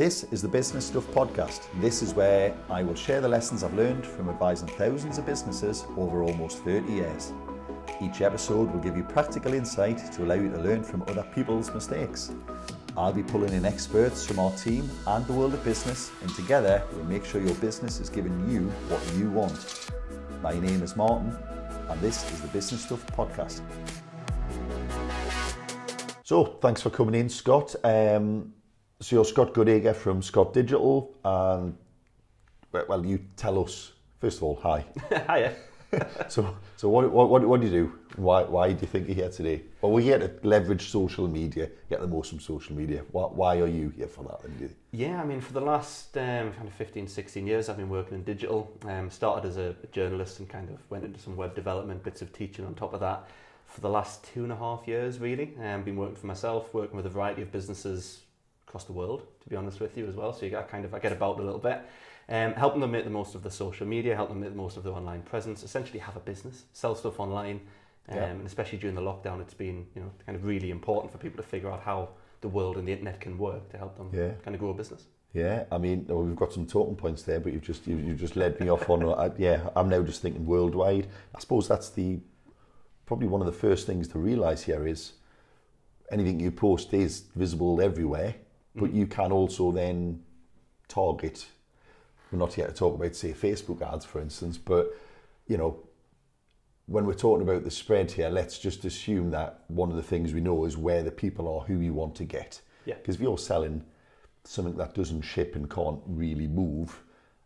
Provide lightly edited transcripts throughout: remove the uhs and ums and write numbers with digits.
This is the Business Stuff Podcast. This is where I will share the lessons I've learned from advising thousands of businesses over almost 30 years. Each episode will give you practical insight to allow you to learn from other people's mistakes. I'll be pulling in experts from our team and the world of business, and together we'll make sure your business is giving you what you want. My name is Martin, and this is the Business Stuff Podcast. So, thanks for coming in, Scott. So you're Scott Goodacre from Scott Digital, and well, you tell us first of all. Hi. Hiya. So what do you do? Why do you think you're here today? Well, we're here to leverage social media, get the most from social media. Why are you here for that? Yeah, I mean, for the last kind of 15, 16 years, I've been working in digital. Started as a journalist and kind of went into some web development, bits of teaching on top of that. For the last 2.5 years, really, been working for myself, working with a variety of businesses across the world, to be honest with you as well. So I get about a little bit, helping them make the most of the social media, helping them make the most of their online presence, essentially have a business, sell stuff online, and especially during the lockdown, it's been kind of really important for people to figure out how the world and the internet can work to help them kind of grow a business. Yeah, I mean, we've got some talking points there, but you've just led me off on. I'm now just thinking worldwide. I suppose that's probably one of the first things to realise here is anything you post is visible everywhere. But you can also then target, we're not here to talk about, say, Facebook ads, for instance, but, when we're talking about the spread here, let's just assume that one of the things we know is where the people are who you want to get. Yeah. Because if you're selling something that doesn't ship and can't really move,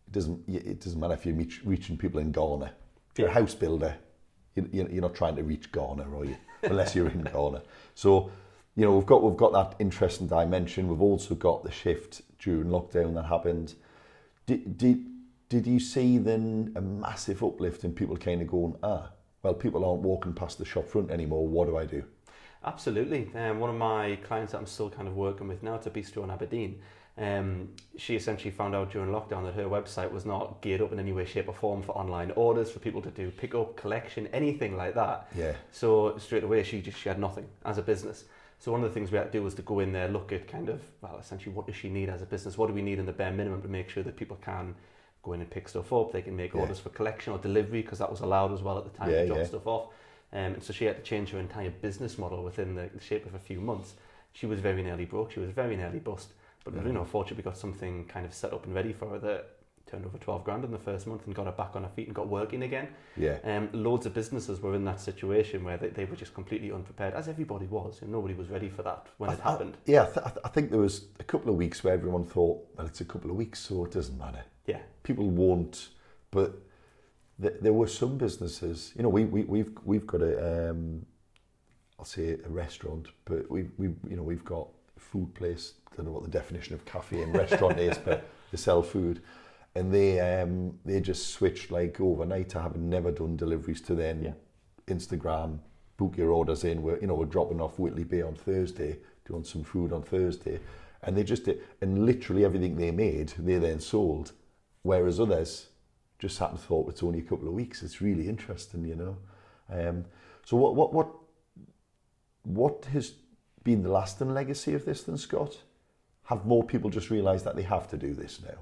it doesn't matter if you're reaching people in Ghana. If you're a house builder, you're not trying to reach Ghana, are you? Unless you're in Ghana. So, we've got that interesting dimension. We've also got the shift during lockdown that happened. Did you see then a massive uplift in people kind of going, well, people aren't walking past the shop front anymore. What do I do? Absolutely. One of my clients that I'm still kind of working with now, it's a bistro in Aberdeen. She essentially found out during lockdown that her website was not geared up in any way, shape or form for online orders, for people to do pick up, collection, anything like that. Yeah. So straight away she had nothing as a business. So one of the things we had to do was to go in there, look at kind of, well, essentially what does she need as a business? What do we need in the bare minimum to make sure that people can go in and pick stuff up? They can make orders for collection or delivery, because that was allowed as well at the time to drop stuff off. And so she had to change her entire business model within the shape of a few months. She was very nearly broke. She was very nearly bust. But fortunately we got something kind of set up and ready for her that turned over 12 grand in the first month and got her back on her feet and got working again. Yeah. Loads of businesses were in that situation where they were just completely unprepared, as everybody was, and nobody was ready for that when it happened. I think there was a couple of weeks where everyone thought, well, it's a couple of weeks, so it doesn't matter. Yeah. People won't, but there were some businesses, we've got I'll say a restaurant, but we've got a food place. I don't know what the definition of cafe and restaurant is, but they sell food. And they just switched like overnight to having never done deliveries to then Instagram, book your orders in. We're dropping off Whitley Bay on Thursday, doing some food on Thursday. And they just did, and literally everything they made, they then sold. Whereas others just sat and thought, it's only a couple of weeks. It's really interesting, So what has been the lasting legacy of this then, Scott? Have more people just realised that they have to do this now?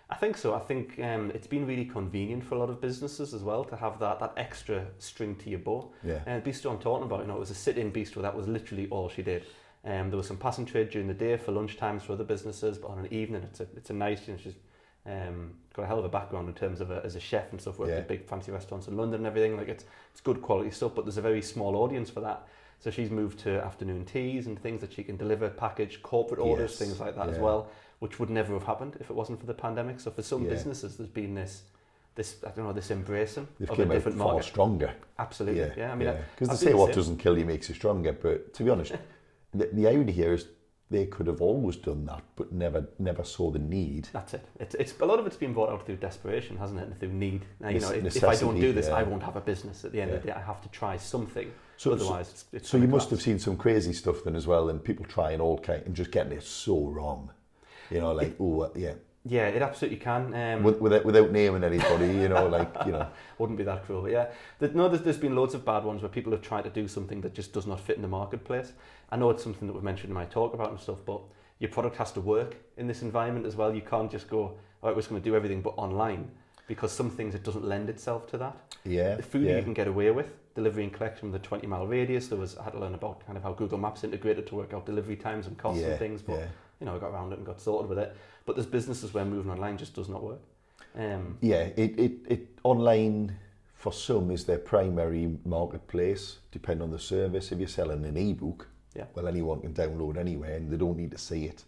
I think so. I think it's been really convenient for a lot of businesses as well to have that extra string to your bow. Yeah. And bistro I'm talking about, it was a sit-in bistro. That was literally all she did. There was some passing trade during the day for lunch times for other businesses, but on an evening, it's a nice. She's got a hell of a background in terms of as a chef and stuff. Worked at big fancy restaurants in London and everything. Like it's good quality stuff, but there's a very small audience for that. So she's moved to afternoon teas and things that she can deliver, package, corporate orders, things like that as well, which would never have happened if it wasn't for the pandemic. So for some businesses, there's been this embracing of a different market. Far stronger. Absolutely, I mean, because they say what doesn't kill you makes you stronger. But to be honest, the irony here is they could have always done that, but never saw the need. That's it. It's a lot of it's been brought out through desperation, hasn't it? And through need. Now, if I don't do this, I won't have a business. At the end of the day, I have to try something. So, otherwise, it's so you must have seen some crazy stuff then as well, and people trying all kind and just getting it so wrong. Yeah, it absolutely can. Without naming anybody, Wouldn't be that cruel, but there's been loads of bad ones where people have tried to do something that just does not fit in the marketplace. I know it's something that we've mentioned in my talk about and stuff, but your product has to work in this environment as well. You can't just go, all right, we're just going to do everything but online, because some things it doesn't lend itself to that. Yeah. The food you can get away with, delivery and collection with a 20-mile radius. I had to learn about kind of how Google Maps integrated to work out delivery times and costs and things, but I got around it and got sorted with it. But there's businesses where moving online just does not work. It online for some is their primary marketplace, depending on the service. If you're selling an ebook, well, anyone can download anywhere and they don't need to see it.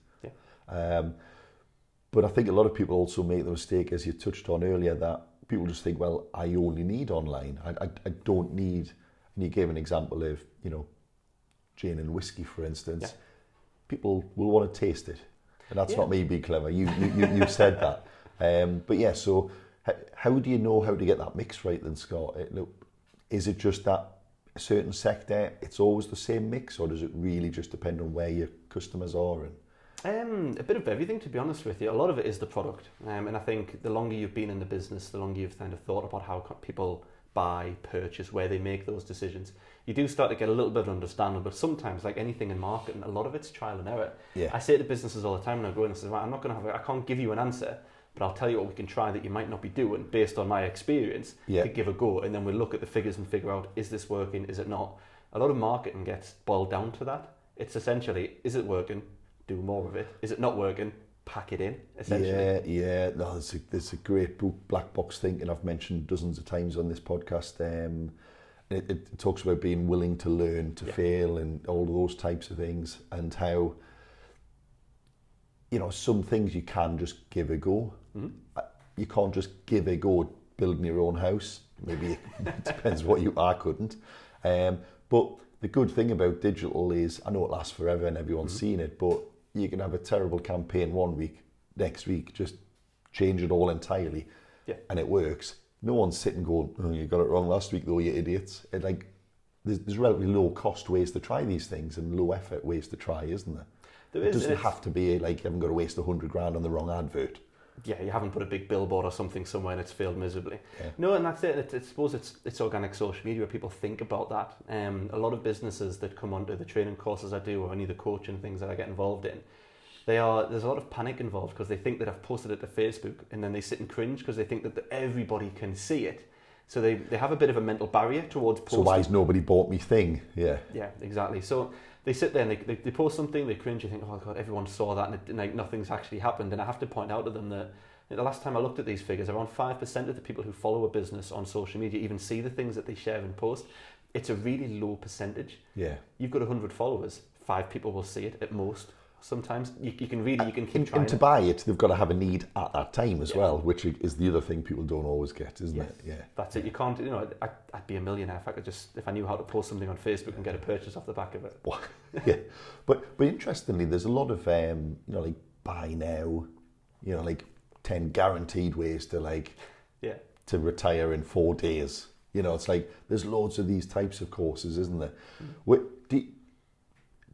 But I think a lot of people also make the mistake, as you touched on earlier, that people just think, well, I only need online. I don't need, and you gave an example of, gin and whiskey, for instance. People will want to taste it. And that's not me being clever. You said that. But yeah, so how do you know how to get that mix right then, Scott? Is it just that a certain sector, it's always the same mix, or does it really just depend on where your customers are? A bit of everything, to be honest with you. A lot of it is the product. And I think the longer you've been in the business, the longer you've kind of thought about how people buy, purchase, where they make those decisions, you do start to get a little bit of understanding. But sometimes, like anything in marketing, a lot of it's trial and error. I say to businesses all the time when I go in and say, well, I can't give you an answer, but I'll tell you what we can try that you might not be doing based on my experience to give a go. And then we'll look at the figures and figure out, is this working, is it not? A lot of marketing gets boiled down to that. It's essentially, is it working? Do more of it. Is it not working? Pack it in, essentially. Yeah. No, there's a great book, Black Box Thinking, I've mentioned dozens of times on this podcast. It talks about being willing to learn, to fail, and all of those types of things, and how, some things you can just give a go. You can't just give a go building your own house. Maybe it depends what I couldn't. But the good thing about digital is, I know it lasts forever and everyone's seen it, but you can have a terrible campaign one week, next week just change it all entirely, and it works. No one's sitting going, oh, you got it wrong last week though, you idiots. There's relatively low cost ways to try these things and low effort ways to try, isn't there? It doesn't have to be like you haven't got to waste $100,000 on the wrong advert. Yeah, you haven't put a big billboard or something somewhere and it's failed miserably. No, and that's it. I suppose it's organic social media where people think about that. A lot of businesses that come onto the training courses I do, or any of the coaching things that I get involved in, there's a lot of panic involved because they think that I've posted it to Facebook, and then they sit and cringe because they think that everybody can see it. So they have a bit of a mental barrier towards posting. So why's nobody bought me thing? Yeah, exactly. So they sit there and they post something, they cringe, you think, oh God, everyone saw that, and nothing's actually happened. And I have to point out to them that the last time I looked at these figures, around 5% of the people who follow a business on social media even see the things that they share and post. It's a really low percentage. Yeah. You've got 100 followers, 5 people will see it at most. Sometimes you can keep trying. And to buy it, they've got to have a need at that time as well, which is the other thing people don't always get, isn't it? Yeah, that's it. You can't. I'd be a millionaire if I knew how to post something on Facebook and get a purchase off the back of it. Yeah, but interestingly, there's a lot of like buy now, like 10 guaranteed ways to to retire in 4 days. It's like there's loads of these types of courses, isn't there?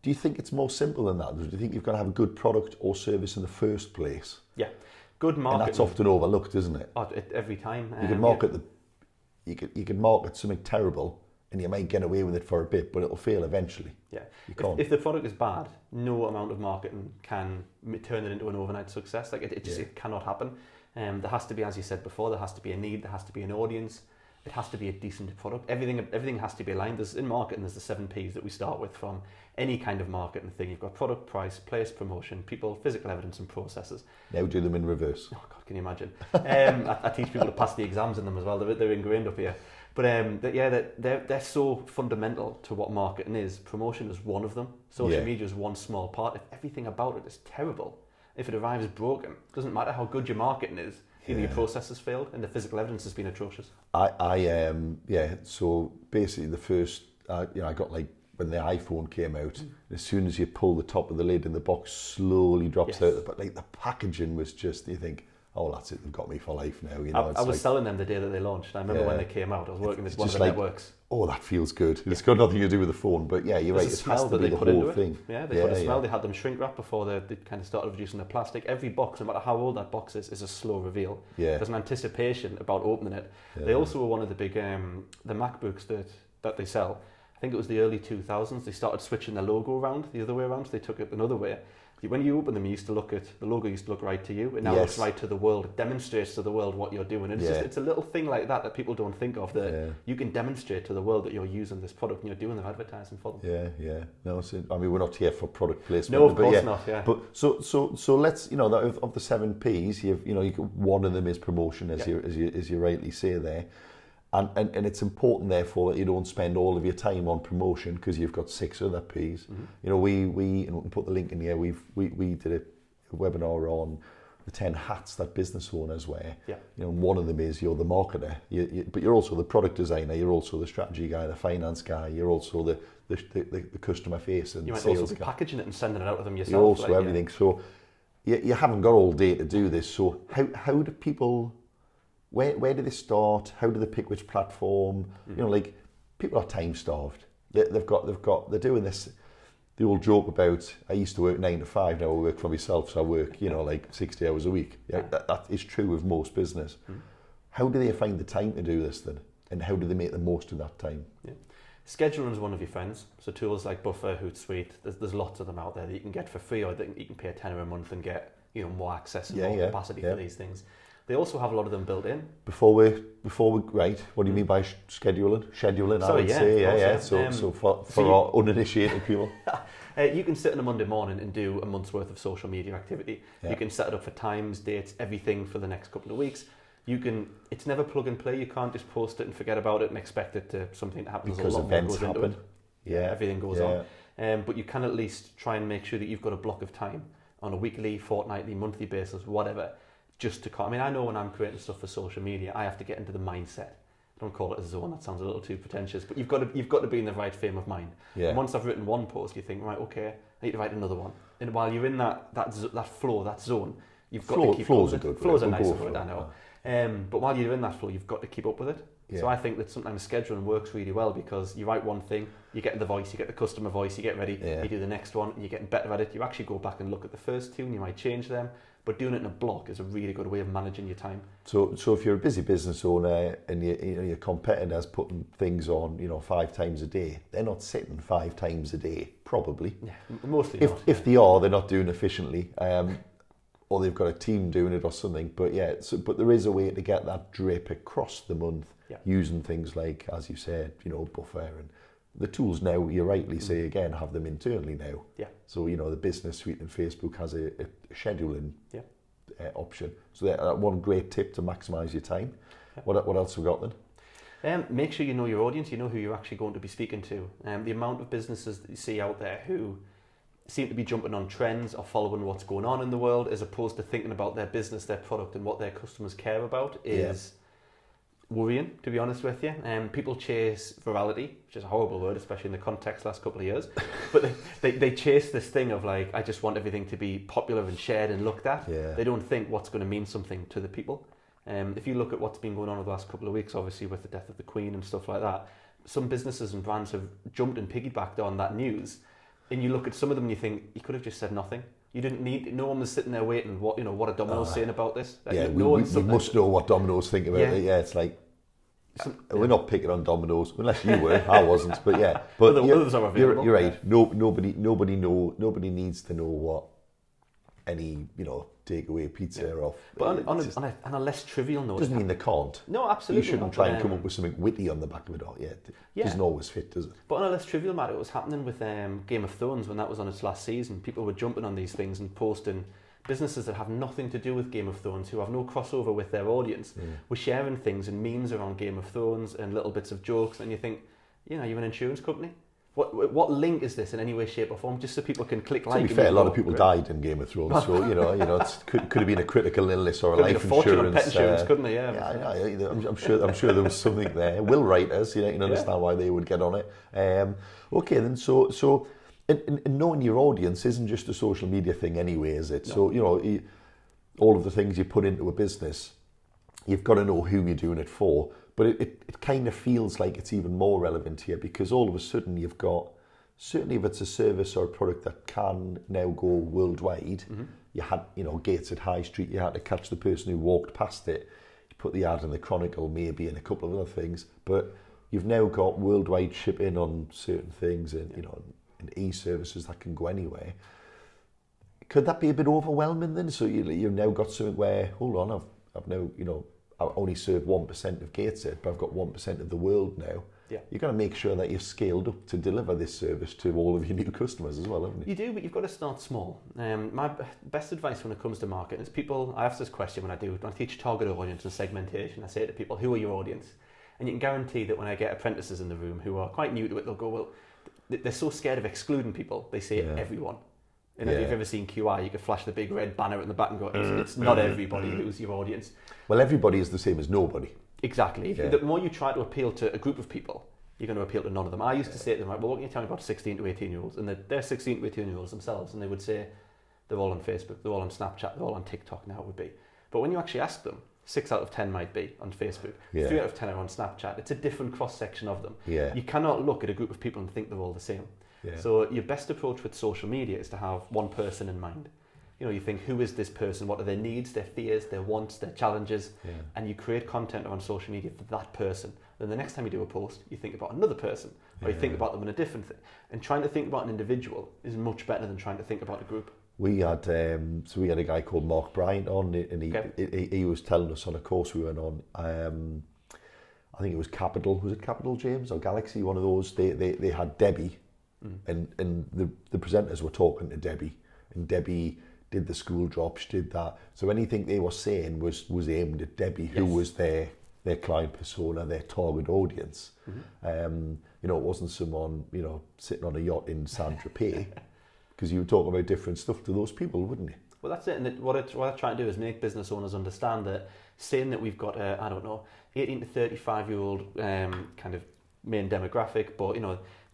Do you think it's more simple than that? Do you think you've got to have a good product or service in the first place? Yeah, good marketing. And that's often overlooked, isn't it? Every time. You can market you can market something terrible, and you might get away with it for a bit, but it'll fail eventually. Yeah. If the product is bad, no amount of marketing can turn it into an overnight success. It cannot happen. There has to be, as you said before, there has to be a need, there has to be an audience. It has to be a decent product. Everything has to be aligned. In marketing, there's the 7 Ps that we start with from any kind of marketing thing. You've got product, price, place, promotion, people, physical evidence, and processes. Now do them in reverse. Oh God, can you imagine? I teach people to pass the exams in them as well. They're ingrained up here. But they're so fundamental to what marketing is. Promotion is one of them. Social media is one small part. If everything about it is terrible, if it arrives broken, it doesn't matter how good your marketing is. Either your process has failed and the physical evidence has been atrocious. So basically the first, I got when the iPhone came out, as soon as you pull the top of the lid and the box slowly drops out, but the packaging was just, you think, oh, that's it, they've got me for life now. I was selling them the day that they launched. I remember when they came out, I was working with one of the networks. Oh, that feels good. It's got nothing to do with the phone, but you're right, it has to be the whole thing. Yeah, they put a smell, they had them shrink wrap before they kind of started reducing the plastic. Every box, no matter how old that box is a slow reveal. Yeah. There's an anticipation about opening it. Yeah. They also were one of the big, the MacBooks that they sell. I think it was the early 2000s, they started switching the logo around, the other way around, so they took it another way. When you open them, you used to look at the logo used to look right to you, and now it looks right to the world. It demonstrates to the world what you're doing. And it's a little thing like that people don't think of, that you can demonstrate to the world that you're using this product and you're doing their advertising for them. Yeah. No, I mean, we're not here for product placement. No, of course not. Yeah. But so let's, of the 7 P's, one of them is promotion, as you rightly say there. And it's important, therefore, that you don't spend all of your time on promotion because you've got 6 other P's. Mm-hmm. We can put the link in here. We did a webinar on the 10 hats that business owners wear. Yeah. One of them is you're the marketer, but you're also the product designer. You're also the strategy guy, the finance guy. You're also the customer face and you might sales also be guy. packaging it and sending it out to them yourself. You're also everything. So you haven't got all day to do this. So how do people? Where do they start? How do they pick which platform? Mm. People are time starved. They're doing this. The old joke about I used to work 9 to 5. Now I work for myself, so I work 60 hours a week. Yeah, that is true of most business. Mm. How do they find the time to do this then? And how do they make the most of that time? Yeah. Scheduling is one of your friends. So tools like Buffer, Hootsuite, there's lots of them out there that you can get for free, or that you can pay $10 a month and get more access and more capacity for these things. They also have a lot of them built in. Before we right, what do you mean by scheduling? Scheduling, sorry, I would say. So for our uninitiated people. You can sit on a Monday morning and do a month's worth of social media activity. Yeah. You can set it up for times, dates, everything for the next couple of weeks. It's never plug and play. You can't just post it and forget about it and expect it to something to happen. Because events happen. Yeah, everything goes on. But you can at least try and make sure that you've got a block of time on a weekly, fortnightly, monthly basis, whatever. I know when I'm creating stuff for social media, I have to get into the mindset. I don't call it a zone, that sounds a little too pretentious, but you've got to be in the right frame of mind. Yeah. And once I've written one post, you think, right, okay, I need to write another one. And while you're in that flow, that zone, you've got to keep flows up with it. Flows are nice word, I know. But while you're in that flow, you've got to keep up with it. Yeah. So I think that sometimes scheduling works really well because you write one thing, you get the voice, you get the customer voice, you get ready, you do the next one, and you're getting better at it. You actually go back and look at the first 2 and you might change them. But doing it in a block is a really good way of managing your time. So if you're a busy business owner and your competitors putting things on 5 times a day, they're not sitting 5 times a day, probably. Yeah, mostly if they are, they're not doing it efficiently, or they've got a team doing it or something. But but there is a way to get that drip across the month using things like, as you said, Buffer and the tools now. You rightly say again, have them internally now. Yeah. So the business suite in Facebook has a scheduling option. So that one great tip to maximise your time. Yeah. What else have we got then? Make sure you know your audience. You know who you're actually going to be speaking to. The amount of businesses that you see out there who seem to be jumping on trends or following what's going on in the world, as opposed to thinking about their business, their product, and what their customers care about is worrying, to be honest with you. People chase virality, which is a horrible word, especially in the context last couple of years. But they chase this thing of like, I just want everything to be popular and shared and looked at. Yeah. They don't think what's going to mean something to the people. If you look at what's been going on over the last couple of weeks, obviously with the death of the Queen and stuff like that, some businesses and brands have jumped and piggybacked on that news. And you look at some of them and you think, you could have just said nothing. You didn't need. No one was sitting there waiting. What are Domino's saying about this? We must know what Domino's think about it. Yeah, it's like we're not picking on Domino's unless you were. I wasn't, but yeah. But others are available. You're right. Nobody needs to know what any takeaway pizza off. But on a less trivial note, doesn't mean they can't. No, absolutely. You shouldn't try and come up with something witty on the back of it. It doesn't always fit, does it? But on a less trivial matter, it was happening with Game of Thrones when that was on its last season. People were jumping on these things and posting. Businesses that have nothing to do with Game of Thrones, who have no crossover with their audience, were sharing things and memes around Game of Thrones and little bits of jokes. And you think, you're an insurance company. What link is this in any way, shape or form? Just so people can click like. To be fair, a lot of people died in Game of Thrones, so it could have been a critical illness or a life insurance. Pet insurance, couldn't it? I'm sure there was something there. Will writers, you can understand why they would get on it. Okay, then so and knowing your audience isn't just a social media thing anyway, is it? No. So all of the things you put into a business, you've got to know who you're doing it for. But it kind of feels like it's even more relevant here because all of a sudden you've got, certainly if it's a service or a product that can now go worldwide, you had, Gates at High Street, you had to catch the person who walked past it. You put the ad in the Chronicle, maybe, and a couple of other things. But you've now got worldwide shipping on certain things and, and e-services that can go anywhere. could that be a bit overwhelming then? So you've now got something where, hold on, I've now, I only serve 1% of Gateshead, but I've got 1% of the world now. Yeah. You've got to make sure that you're scaled up to deliver this service to all of your new customers as well, haven't you? You do, but you've got to start small. My best advice when it comes to marketing is I ask this question when I teach target audience and segmentation. I say to people, who are your audience? And you can guarantee that when I get apprentices in the room who are quite new to it, they'll go, well, they're so scared of excluding people. They say everyone. And if you've ever seen QI, you could flash the big red banner in the back and go, it's not everybody who's your audience. Well, everybody is the same as nobody. Exactly. The more you try to appeal to a group of people, you're going to appeal to none of them. I used to say to them, well, what can you tell me about 16 to 18-year-olds? And they're 16 to 18-year-olds themselves, and they would say they're all on Facebook, they're all on Snapchat, they're all on TikTok now it would be. But when you actually ask them, 6 out of 10 might be on Facebook, 3 out of 10 are on Snapchat. It's a different cross-section of them. Yeah. You cannot look at a group of people and think they're all the same. Yeah. So your best approach with social media is to have one person in mind. You think, who is this person? What are their needs, their fears, their wants, their challenges? Yeah. And you create content on social media for that person. Then the next time you do a post, you think about another person, or you think about them in a different thing. And trying to think about an individual is much better than trying to think about a group. We had a guy called Mark Bryant on, and he was telling us on a course we went on. I think it was Capital. Was it Capital, James, or Galaxy? One of those. They had Debbie, and the presenters were talking to Debbie, and Debbie did the school drops, did that. So anything they were saying was aimed at Debbie, who was their client persona, their target audience. It wasn't someone, sitting on a yacht in Saint-Tropez, because you were talking about different stuff to those people, wouldn't you? Well, that's it. And what I try to do is make business owners understand that saying that we've got, 18 to 35-year-old kind of main demographic, but,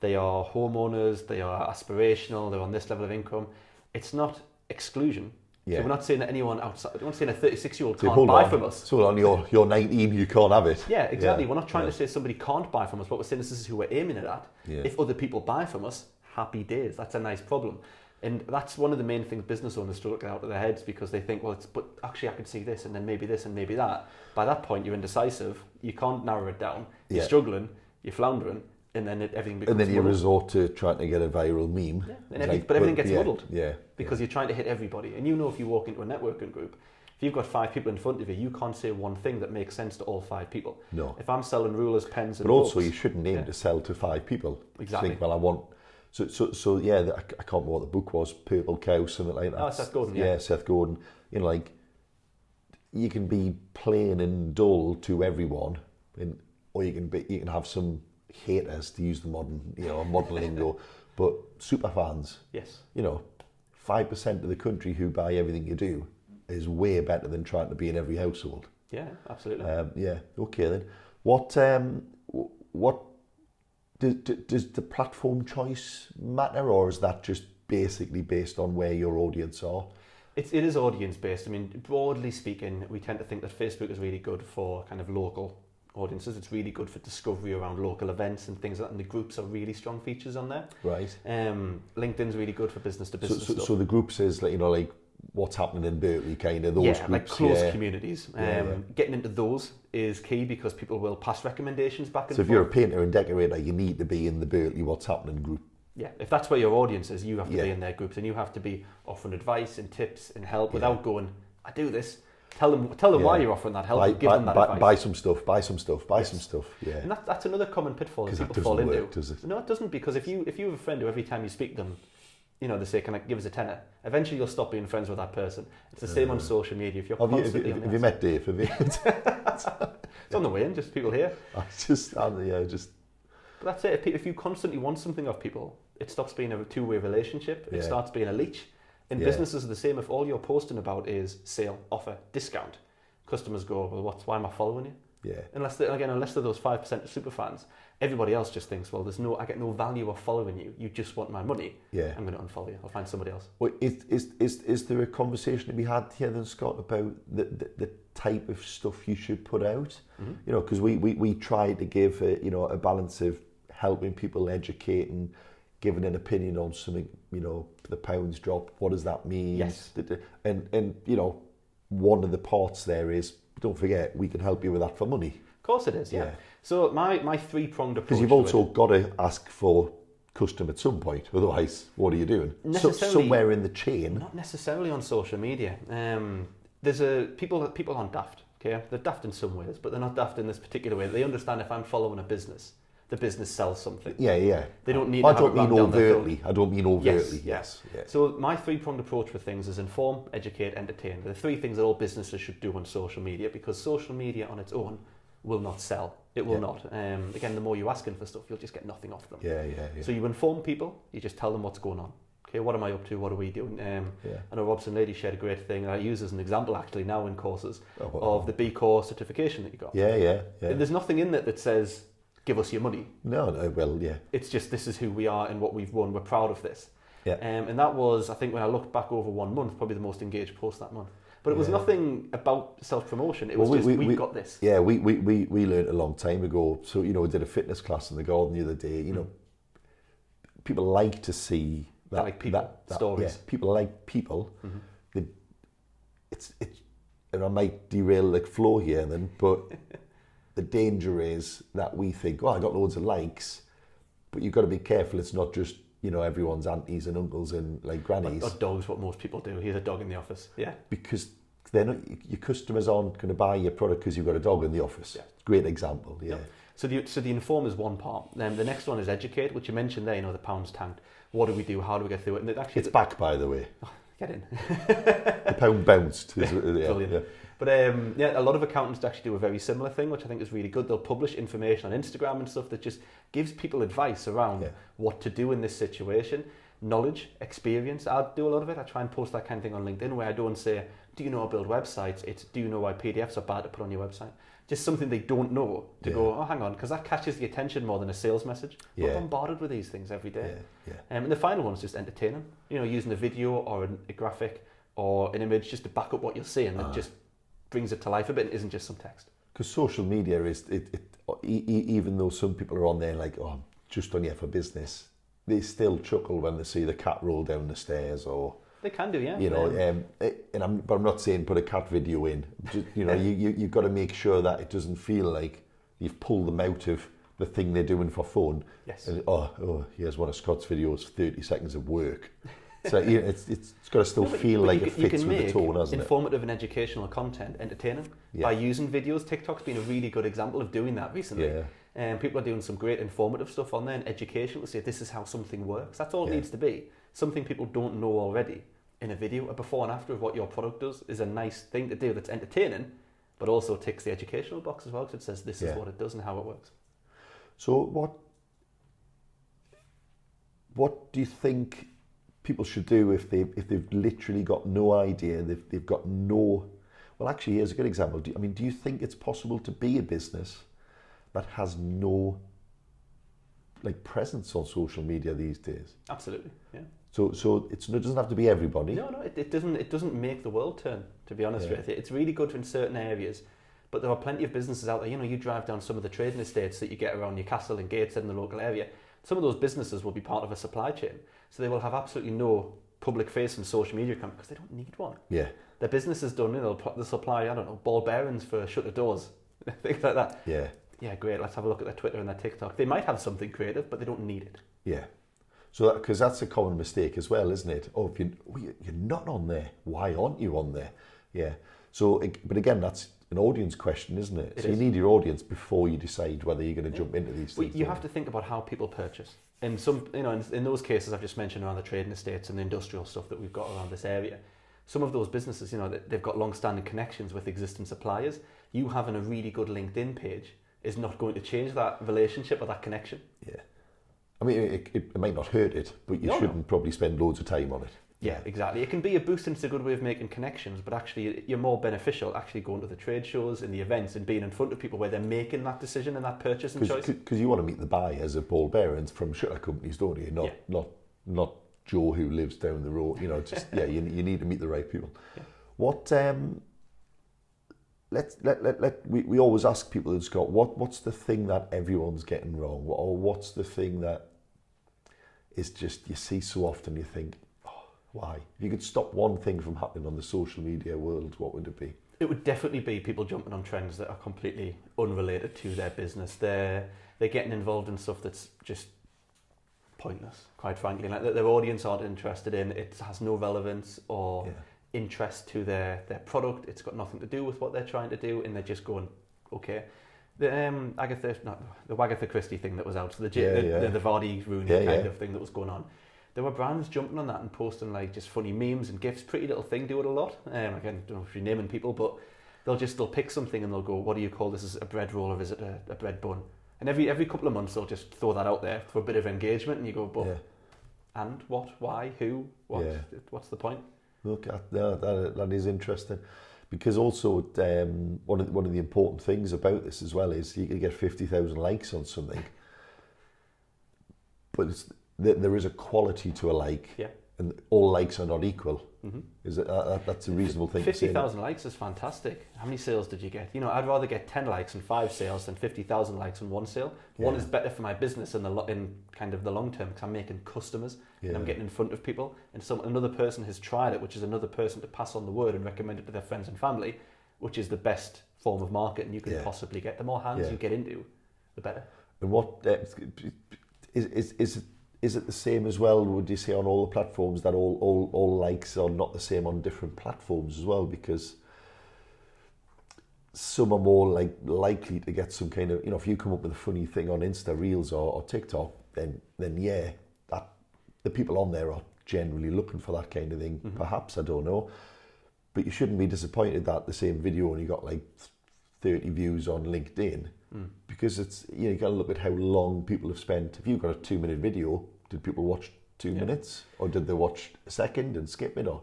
they are homeowners, they are aspirational, they're on this level of income. It's not exclusion. Yeah. So we're not saying that anyone outside, we're not saying a 36-year-old can't buy from us. So on you're 19, you can't have it. Yeah, exactly. Yeah. We're not trying to say somebody can't buy from us, but we're saying this is who we're aiming it at. Yeah. If other people buy from us, happy days. That's a nice problem. And that's one of the main things business owners struggle to get out of their heads, because they think, but actually I could see this, and then maybe this, and maybe that. By that point, you're indecisive. You can't narrow it down. You're struggling. You're floundering. And then everything becomes And then you muddled. resort to trying to get a viral meme. Yeah. And everything gets muddled. Yeah. Because you're trying to hit everybody. And if you walk into a networking group, if you've got 5 people in front of you, you can't say one thing that makes sense to all 5 people. No. If I'm selling rulers, pens, and books, also you shouldn't aim to sell to 5 people. Exactly. Think, well, I want... I can't remember what the book was, Purple Cow, something like that. Oh, Seth Godin, yeah. Seth Godin. You can be plain and dull to everyone, or you can have some haters, to use the modern lingo, but super fans. Yes. 5% of the country who buy everything you do is way better than trying to be in every household. Yeah, absolutely. Okay then. What does the platform choice matter, or is that just basically based on where your audience are? It is audience based. I mean, broadly speaking, we tend to think that Facebook is really good for kind of local audiences. It's really good for discovery around local events and things like that, and the groups are really strong features on there. Right. LinkedIn's really good for business to business stuff. So the groups is like what's happening in Berkeley, kind of those groups. Like close communities. Getting into those is key, because people will pass recommendations back and forth. So if you're a painter and decorator, you need to be in the Berkeley What's Happening group. Yeah, if that's where your audience is, you have to be in their groups, and you have to be offering advice and tips and help without going, I do this. Tell them why you're offering that help. Give them that advice. Buy some stuff. Yeah. And that's another common pitfall that people fall into. Does it? No, it doesn't, because if you have a friend who every time you speak to them, they say, can I give us a tenner? Eventually you'll stop being friends with that person. It's the same on social media. If you're constantly have you met Dave? Have you? It's on the way in, just people here. But that's it. If you constantly want something off people, it stops being a two-way relationship. It starts being a leech. And businesses are the same. If all you're posting about is sale, offer, discount, customers go, well, why am I following you? Yeah. Unless they're those 5% of super fans, everybody else just thinks, well, I get no value of following you. You just want my money. Yeah. I'm going to unfollow you. I'll find somebody else. Well, is there a conversation to be had here then, Scott, about the type of stuff you should put out? Mm-hmm. Because we try to give a balance of helping people, educating, giving an opinion on something, the pounds drop, what does that mean? Yes. And one of the parts there is, don't forget, we can help you with that for money. Of course it is, yeah. So my 3-pronged approach... Because you've also got to ask for custom at some point. Otherwise, what are you doing? Necessarily, somewhere in the chain. Not necessarily on social media. People aren't daft. Okay, they're daft in some ways, but they're not daft in this particular way. They understand if I'm following a business, the business sells something. Yeah. They don't need. I don't mean overtly. Yes. So my three-pronged approach for things is inform, educate, entertain. They're the three things that all businesses should do on social media, because social media on its own will not sell. It will not. Again, the more you're asking for stuff, you'll just get nothing off them. Yeah. So you inform people. You just tell them what's going on. Okay, what am I up to? What are we doing? I know Robson Laidler shared a great thing that I use as an example actually now in courses of the B Corps certification that you got. Yeah. There's nothing in that says, give us your money. No, well, yeah. It's just, this is who we are and what we've won. We're proud of this. Yeah. And that was, I think when I looked back over 1 month, probably the most engaged post that month. But it was nothing about self-promotion. It was we've got this. Yeah, we learned a long time ago. So, we did a fitness class in the garden the other day. People like to see that. Like people, stories. Yeah, people like people. Mm-hmm. And I might derail the flow here then, but the danger is that we think, I got loads of likes, but you've got to be careful. It's not just, everyone's aunties and uncles and grannies. Or dogs, what most people do. Here's a dog in the office. Yeah. Because they're not, your customers aren't going to buy your product because you've got a dog in the office. Yeah. Great example. Yeah. So the inform is one part. Then the next one is educate, which you mentioned there. The pound's tanked. What do we do? How do we get through it? And it's back, by the way. Get in. The pound bounced. Brilliant. Yeah. But a lot of accountants actually do a very similar thing, which I think is really good. They'll publish information on Instagram and stuff that just gives people advice around what to do in this situation. Knowledge, experience. I do a lot of it. I try and post that kind of thing on LinkedIn where I don't say, do you know how to build websites? It's, do you know why PDFs are bad to put on your website? Just something they don't know to go, hang on, because that catches the attention more than a sales message. We're bombarded with these things every day. And the final one is just entertaining. Using a video or a graphic or an image just to back up what you're saying. It just brings it to life a bit. It isn't just some text. Because social media is, even though some people are on there like, I'm just on here for business, they still chuckle when they see the cat roll down the stairs or... They can do, yeah. But I'm not saying put a cat video in. Just, you've got to make sure that it doesn't feel like you've pulled them out of the thing they're doing for fun. Yes. And, here's one of Scott's videos, 30 seconds of work. So it's got to still feel like it fits with the tone, hasn't it? Informative and educational content entertaining by using videos. TikTok's been a really good example of doing that recently. And people are doing some great informative stuff on there and educational to say this is how something works. That's all it needs to be. Something people don't know already in a video, a before and after of what your product does is a nice thing to do that's entertaining, but also ticks the educational box as well because it says this is what it does and how it works. So what do you think people should do if they've literally got no idea, they've got no... Well, actually, here's a good example. Do you think it's possible to be a business that has no presence on social media these days? Absolutely, yeah. So it doesn't have to be everybody. No, it doesn't make the world turn, to be honest with you. It's really good in certain areas, but there are plenty of businesses out there. You drive down some of the trading estates that you get around Newcastle and Gateshead in the local area. Some of those businesses will be part of a supply chain, so they will have absolutely no public-facing social media account because they don't need one. Yeah. Their business is done, they'll supply, ball bearings for shutter doors, things like that. Yeah. Yeah, great, let's have a look at their Twitter and their TikTok. They might have something creative, but they don't need it. Yeah. So because that's a common mistake as well, isn't it? Oh, if you're not on there, why aren't you on there? Yeah. So, but again, that's an audience question, isn't it? So you need your audience before you decide whether you're going to jump into these things. You have to think about how people purchase. And some, in those cases I've just mentioned around the trading estates and the industrial stuff that we've got around this area, some of those businesses, they've got long-standing connections with existing suppliers. You having a really good LinkedIn page is not going to change that relationship or that connection. Yeah. It might not hurt it, but you shouldn't probably spend loads of time on it. Yeah, exactly. It can be a boost and it's a good way of making connections, but actually you're more beneficial actually going to the trade shows and the events and being in front of people where they're making that decision and that purchase and choice. Because you want to meet the buyers of ball bearings from shutter companies, don't you? Not Joe who lives down the road. You need to meet the right people. Yeah. What we always ask people, Scott, what's the thing that everyone's getting wrong, or what's the thing that is just you see so often you think, why? If you could stop one thing from happening on the social media world, what would it be? It would definitely be people jumping on trends that are completely unrelated to their business. They're getting involved in stuff that's just pointless, quite frankly. Like their audience aren't interested in it, has no relevance or interest to their product. It's got nothing to do with what they're trying to do, and they're just going, okay. The Agatha Christie thing that was out, so the Vardy Rooney kind of thing that was going on. There were brands jumping on that and posting like just funny memes and gifs. Pretty Little Thing do it a lot. Again, I don't know if you're naming people, but they'll pick something and they'll go, what do you call this? Is it a bread roll or is it a bread bun? And every couple of months they'll just throw that out there for a bit of engagement, and you go, but and what, why, who, what? What's the point? Look, that is interesting, because also one of the important things about this as well is you can get 50,000 likes on something, but there is a quality to a like, and all likes are not equal. Mm-hmm. Is it that's a reasonable thing? 50,000 likes is fantastic. How many sales did you get? I'd rather get 10 likes and 5 sales than 50,000 likes and 1 sale. One is better for my business in kind of the long term, because I'm making customers and I'm getting in front of people, and another person has tried it, which is another person to pass on the word and recommend it to their friends and family, which is the best form of marketing you can possibly get. The more hands you get into, the better. And what is it the same as well, would you say, on all the platforms, that all likes are not the same on different platforms as well? Because some are more likely to get some kind of, if you come up with a funny thing on Insta Reels or TikTok, then that the people on there are generally looking for that kind of thing. Mm-hmm. Perhaps, I don't know. But you shouldn't be disappointed that the same video only got 30 views on LinkedIn. Because it's, you got to look at how long people have spent. If you've got a 2-minute video, did people watch 2 minutes, or did they watch a second and skip it? Or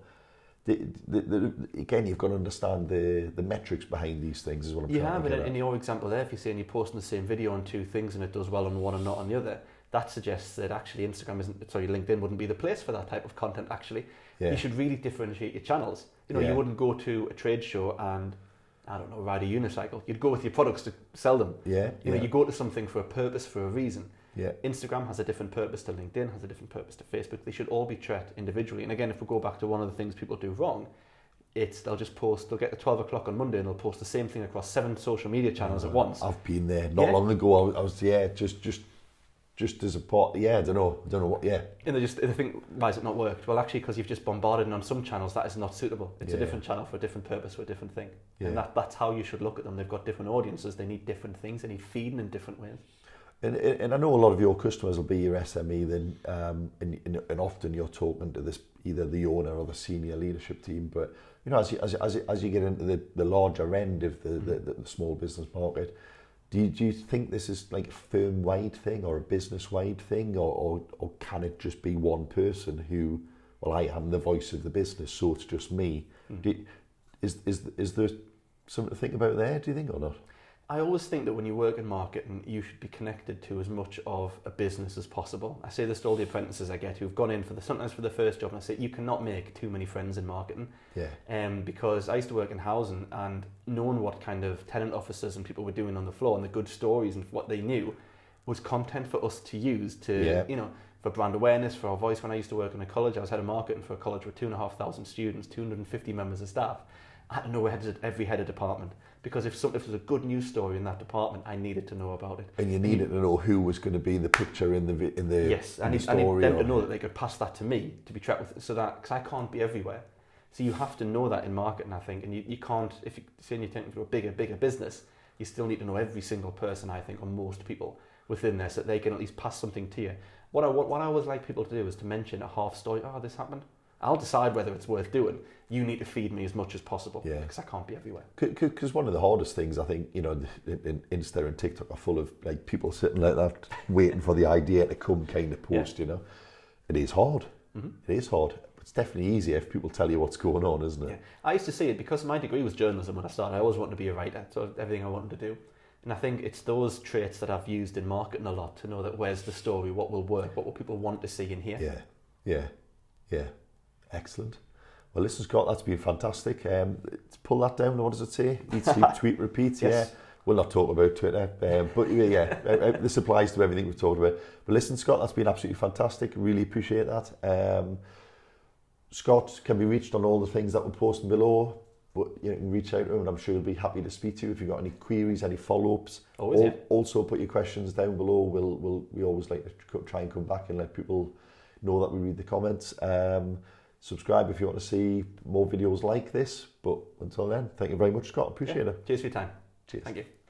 again, you've got to understand the metrics behind these things. Is what I'm trying to get at. In your example there, if you're saying you're posting the same video on 2 things and it does well on one and not on the other, that suggests that actually LinkedIn wouldn't be the place for that type of content. Actually, you should really differentiate your channels. You wouldn't go to a trade show and, I don't know, ride a unicycle. You'd go with your products to sell them. You go to something for a purpose, for a reason. Instagram has a different purpose to LinkedIn, has a different purpose to Facebook. They should all be treated individually. And again, if we go back to one of the things people do wrong, they'll get to 12 o'clock on Monday and they'll post the same thing across 7 social media channels at once. I've been there not long ago. I was just as a part. I don't know what. And they think, why has it not worked? Well, actually, because you've just bombarded, and on some channels that is not suitable. It's a different channel for a different purpose, for a different thing. And that's how you should look at them. They've got different audiences. They need different things. They need feeding in different ways. And I know a lot of your customers will be your SME, then, and often you're talking to this either the owner or the senior leadership team. But as you get into the larger end of the small business market, do you think this is like a firm-wide thing or a business-wide thing, or can it just be one person who, well, I am the voice of the business, so it's just me? Is there something to think about there, do you think, or not? I always think that when you work in marketing, you should be connected to as much of a business as possible. I say this to all the apprentices I get who've gone in sometimes for the first job, and I say, you cannot make too many friends in marketing. Because I used to work in housing, and knowing what kind of tenant officers and people were doing on the floor and the good stories and what they knew was content for us to use to, for brand awareness, for our voice. When I used to work in a college, I was head of marketing for a college with 2,500 students, 250 members of staff. I had to know every head of department, because if there's a good news story in that department, I needed to know about it. And you needed to know who was going to be the picture in the I need them to know that they could pass that to me to be tracked with, so that, because I can't be everywhere. So you have to know that in marketing, I think, and you can't, if you're saying you're taking for a bigger business, you still need to know every single person, I think, or most people within there, so that they can at least pass something to you. What I always like people to do is to mention a half story. Oh, this happened. I'll decide whether it's worth doing. You need to feed me as much as possible, because I can't be everywhere. Because one of the hardest things, I think, in Insta and TikTok are full of people sitting like that, waiting for the idea to come kind of post, It is hard. Mm-hmm. It is hard. But it's definitely easier if people tell you what's going on, isn't it? Yeah. I used to see it because my degree was journalism when I started. I always wanted to be a writer, so everything I wanted to do. And I think it's those traits that I've used in marketing a lot to know that where's the story, what will work, what will people want to see and hear. Yeah. Excellent. Well, listen, Scott, that's been fantastic. Let's pull that down. What does it say? Eat, sleep, tweet, repeat. Yes. Yeah. We'll not talk about Twitter, but this applies to everything we've talked about. But listen, Scott, that's been absolutely fantastic. Really appreciate that. Scott can be reached on all the things that we're posting below. but you can reach out to him, and I'm sure he'll be happy to speak to you if you've got any queries, any follow-ups. Always, yeah. Also, put your questions down below. We always like to try and come back and let people know that we read the comments. Subscribe if you want to see more videos like this. But until then, thank you very much, Scott. Appreciate it. Cheers for your time. Cheers. Thank you.